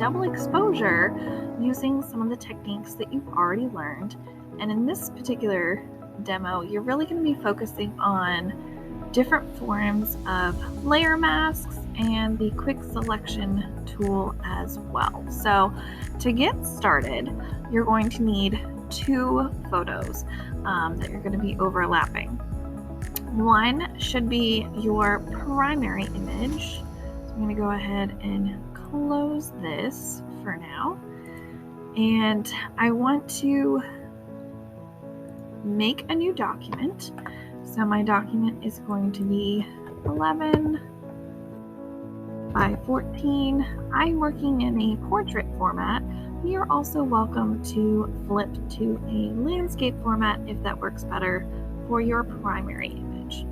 double exposure using some of the techniques that you've already learned. And in this particular demo, you're really going to be focusing on different forms of layer masks and the quick selection tool as well. So to get started, you're going to need 2 photos that you're going to be overlapping. One should be your primary image. So I'm going to go ahead and close this for now. And I want to make a new document. So my document is going to be 11 by 14. I'm working in a portrait format. You're also welcome to flip to a landscape format if that works better for your primary image.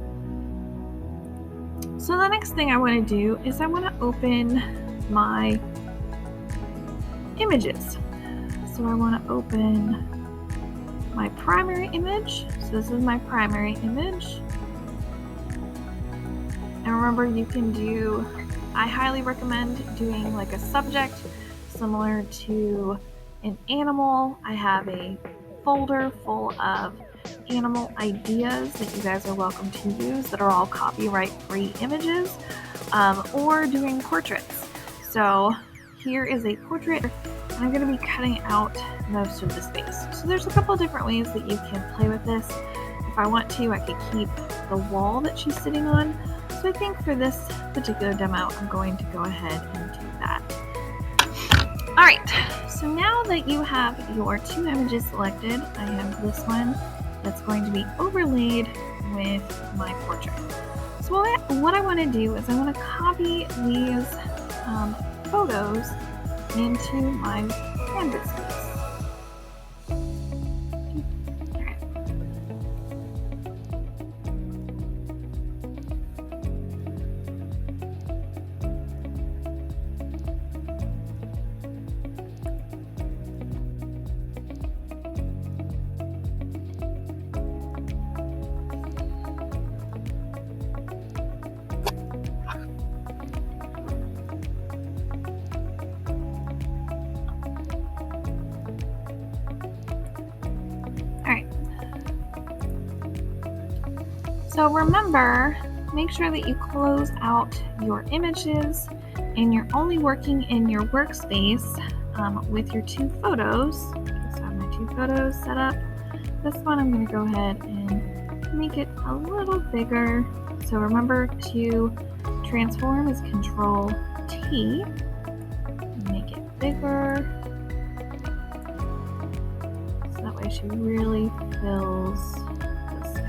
So the next thing I want to do is I want to open my images. So I want to open my primary image. So this is my primary image. And remember, you can do, I highly recommend doing like a subject similar to an animal. I have a folder full of animal ideas that you guys are welcome to use that are all copyright-free images, or doing portraits. So here is a portrait. I'm going to be cutting out most of the space. So there's a couple different ways that you can play with this. If I want to, I could keep the wall that she's sitting on. So I think for this particular demo, I'm going to go ahead and do that. All right, so now that you have your 2 images selected, I have this one that's going to be overlaid with my portrait. So what I want to do is I want to copy these photos into my canvas piece. So remember, make sure that you close out your images and you're only working in your workspace with your 2 photos. So I have my 2 photos set up. This one I'm going to go ahead and make it a little bigger. So remember to transform is Control T. Make it bigger. So that way she really fills the space.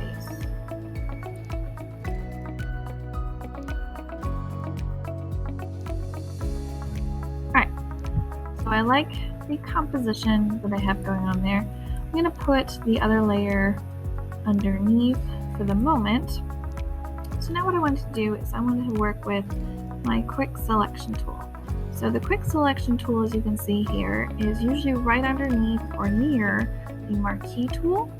I like the composition that I have going on there. I'm going to put the other layer underneath for the moment. So now what I want to do is I want to work with my quick selection tool. So the quick selection tool, as you can see here, is usually right underneath or near the marquee tool.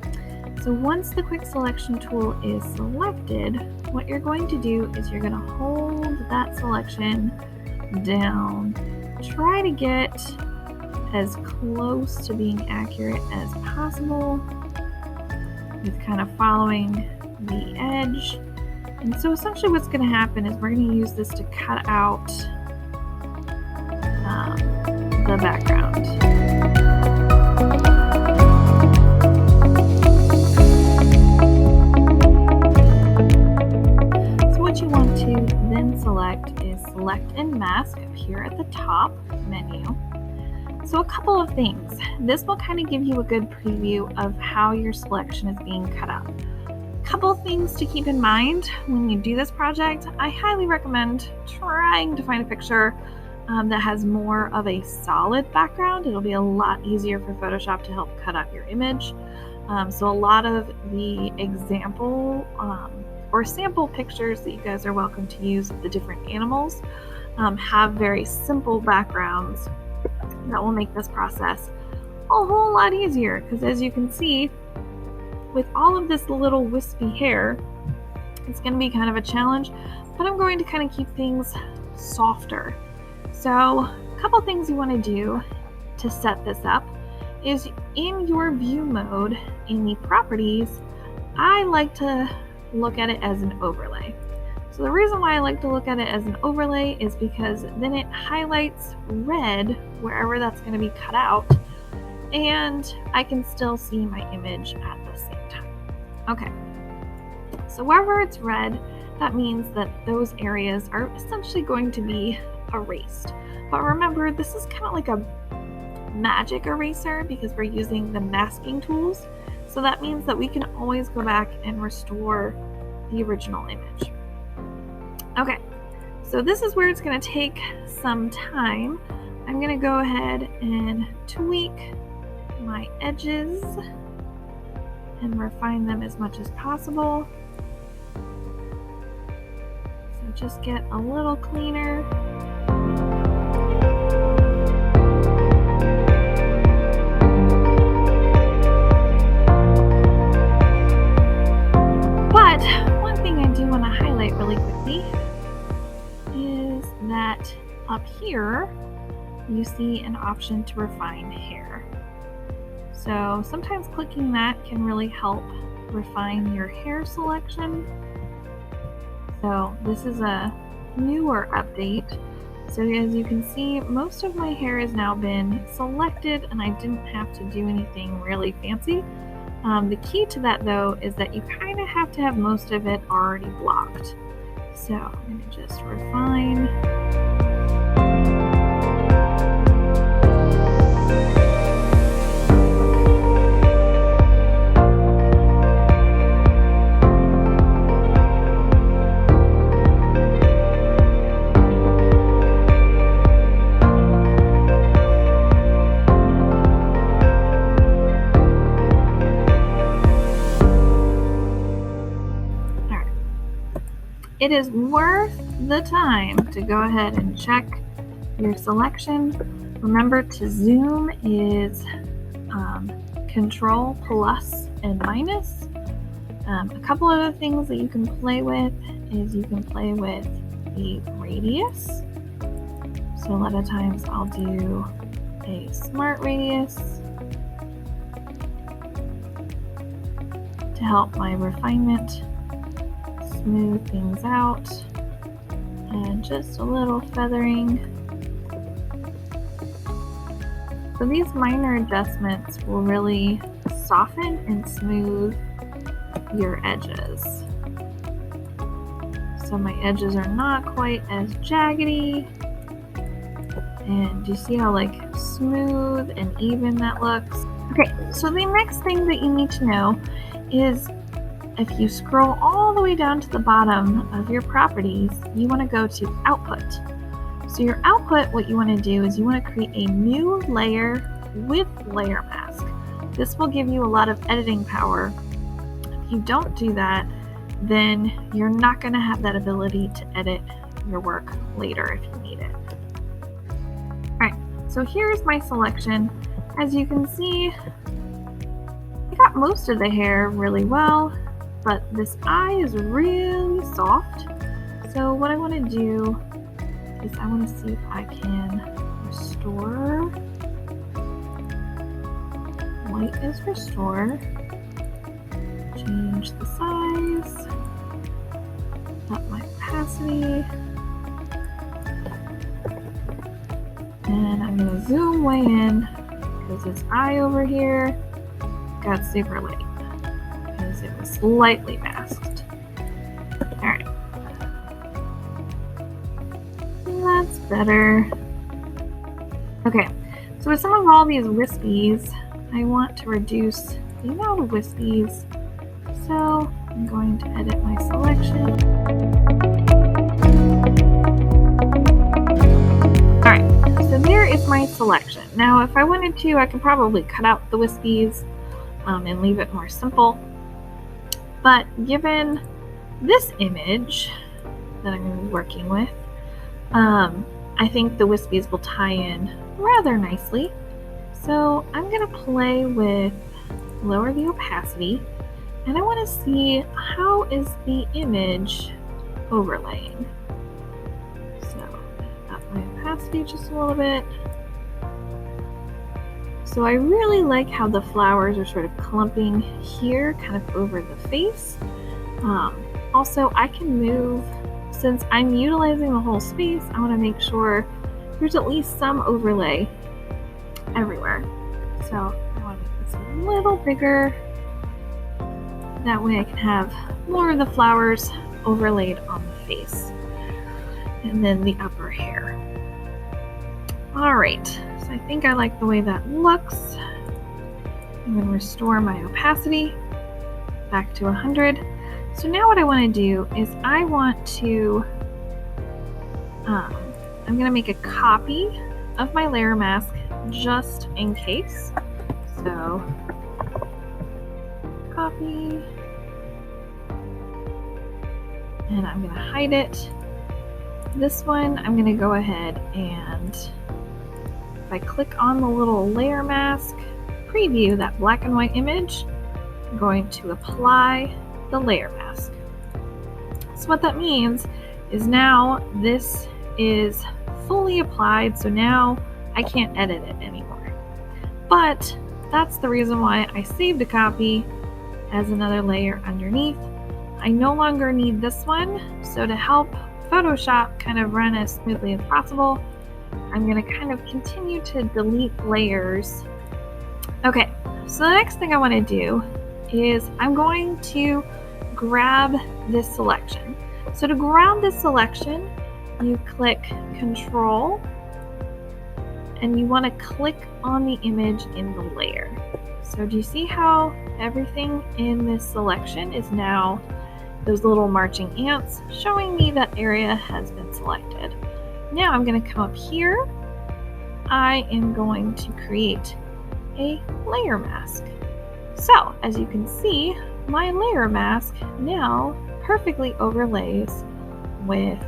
So once the quick selection tool is selected, what you're going to do is you're going to hold that selection down. Try to get as close to being accurate as possible with kind of following the edge. And so essentially what's going to happen is we're going to use this to cut out the background. So what you want to then select is Select and Mask up here at the top menu. So a couple of things. This will kind of give you a good preview of how your selection is being cut out. A couple of things to keep in mind when you do this project. I highly recommend trying to find a picture that has more of a solid background. It'll be a lot easier for Photoshop to help cut out your image. So a lot of the example or sample pictures that you guys are welcome to use of the different animals have very simple backgrounds that will make this process a whole lot easier, because as you can see, with all of this little wispy hair, it's going to be kind of a challenge, but I'm going to kind of keep things softer. So a couple things you want to do to set this up is in your view mode in the properties, I like to look at it as an overlay. So the reason why I like to look at it as an overlay is because then it highlights red wherever that's going to be cut out, and I can still see my image at the same time. Okay, so wherever it's red, that means that those areas are essentially going to be erased. But remember, this is kind of like a magic eraser because we're using the masking tools. So that means that we can always go back and restore the original image. Okay, so this is where it's going to take some time. I'm going to go ahead and tweak my edges and refine them as much as possible. So just get a little cleaner. But one thing I do want to highlight really quickly is that up here you see an option to refine hair. So sometimes clicking that can really help refine your hair selection. So this is a newer update. So as you can see, most of my hair has now been selected and I didn't have to do anything really fancy. The key to that though is that you kind of have to have most of it already blocked. So I'm going to just refine. It is worth the time to go ahead and check your selection. Remember to zoom is Control plus and minus. A couple other things that you can play with is you can play with the radius. So a lot of times I'll do a smart radius to help my refinement smooth things out, and just a little feathering. So these minor adjustments will really soften and smooth your edges. So my edges are not quite as jaggedy, and you see how like smooth and even that looks? Okay, so the next thing that you need to know is if you scroll all the way down to the bottom of your properties, you want to go to output. So your output, what you want to do is you want to create a new layer with layer mask. This will give you a lot of editing power. If you don't do that, then you're not going to have that ability to edit your work later if you need it. All right, so here's my selection. As you can see, I got most of the hair really well, but this eye is really soft. So what I want to do is I want to see if I can restore. White is restore. Change the size. Up my opacity. And I'm going to zoom way in because this eye over here got super light. It was slightly masked. Alright. That's better. Okay, so with some of all these wispies, I want to reduce the amount of wispies. So I'm going to edit my selection. Alright, so there is my selection. Now if I wanted to, I could probably cut out the wispies and leave it more simple. But given this image that I'm going to be working with, I think the wispies will tie in rather nicely. So I'm going to play with lower the opacity, and I want to see how is the image overlaying. So up my opacity. opacity just a little bit. So I really like how the flowers are sort of clumping here, kind of over the face. Also, I can move, since I'm utilizing the whole space, I want to make sure there's at least some overlay everywhere. So I want to make this a little bigger. That way I can have more of the flowers overlaid on the face. And then the upper hair. All right, so I think I like the way that looks. I'm going to restore my opacity back to 100. So now what I want to do is I want to, I'm going to make a copy of my layer mask just in case. So copy, and I'm going to hide it. This one, I'm going to go ahead and if I click on the little layer mask, preview that black and white image, I'm going to apply the layer mask. So what that means is now this is fully applied, so now I can't edit it anymore. But that's the reason why I saved a copy as another layer underneath. I no longer need this one, so to help Photoshop kind of run as smoothly as possible, I'm going to kind of continue to delete layers. Okay, so the next thing I want to do is I'm going to grab this selection. So to grab this selection, you click Control, and you want to click on the image in the layer. So do you see how everything in this selection is now those little marching ants showing me that area has been selected? Now I'm going to come up here. I am going to create a layer mask. So as you can see, my layer mask now perfectly overlays with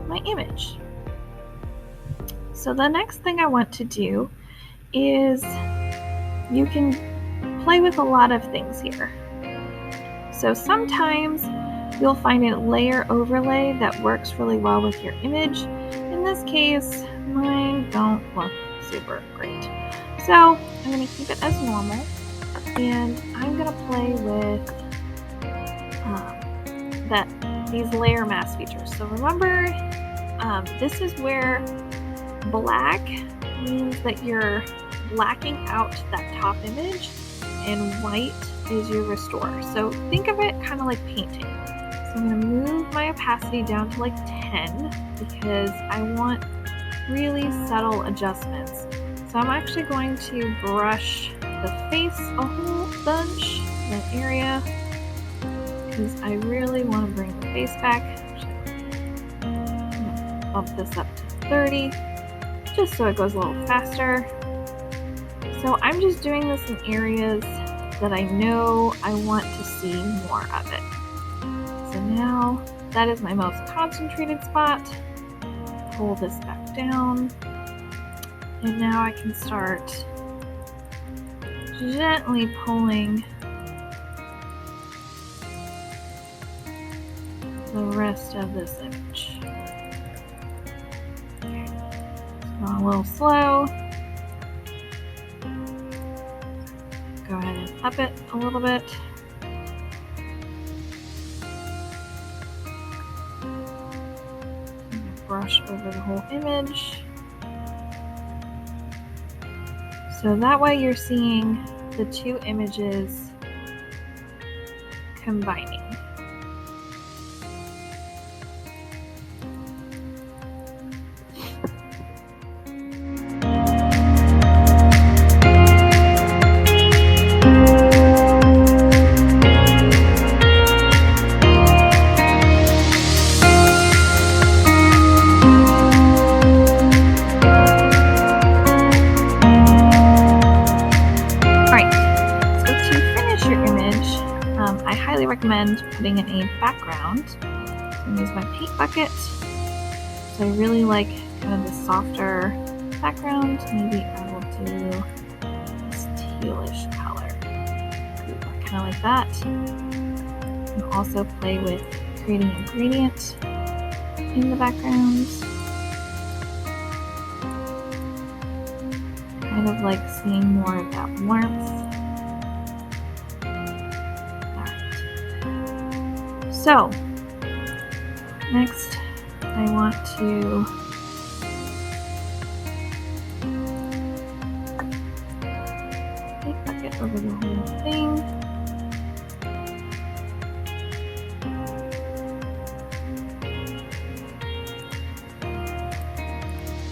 my image. So the next thing I want to do is you can play with a lot of things here. So sometimes you'll find a layer overlay that works really well with your image. In this case, mine don't look super great. So I'm going to keep it as normal, and I'm going to play with these layer mask features. So remember, this is where black means that you're blacking out that top image, and white is your restore. So think of it kind of like painting. So I'm going to move my opacity down to like 10 because I want really subtle adjustments. So I'm actually going to brush the face a whole bunch, that area, because I really want to bring the face back. I'm going to bump this up to 30 just so it goes a little faster. So I'm just doing this in areas that I know I want to see more of it. So now that is my most concentrated spot. Pull this back down. And now I can start gently pulling the rest of this image. Okay. So a little slow. Go ahead and up it a little bit. Brush over the whole image. So that way you're seeing the two images combining. Recommend putting in a background. I'm use my paint bucket. So I really like kind of the softer background. Maybe I will do this tealish color. Kind of like that. You can also play with creating a gradient in the background. kind of like seeing more of that warmth. Alright. So, next I want to get over the whole thing.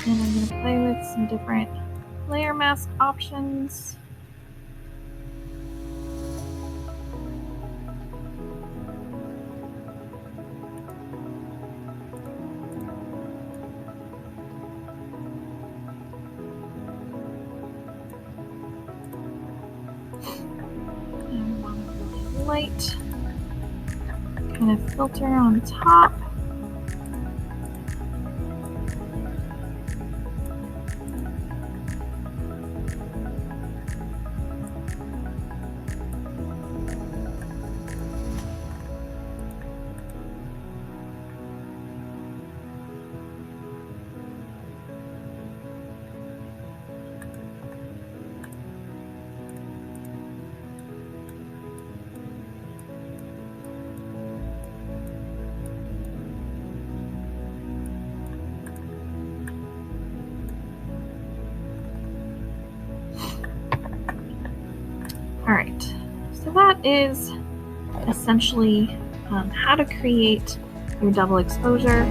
And I'm going to play with some different layer mask options. And I want a really light kind of filter on top. Alright, so that is essentially how to create your double exposure.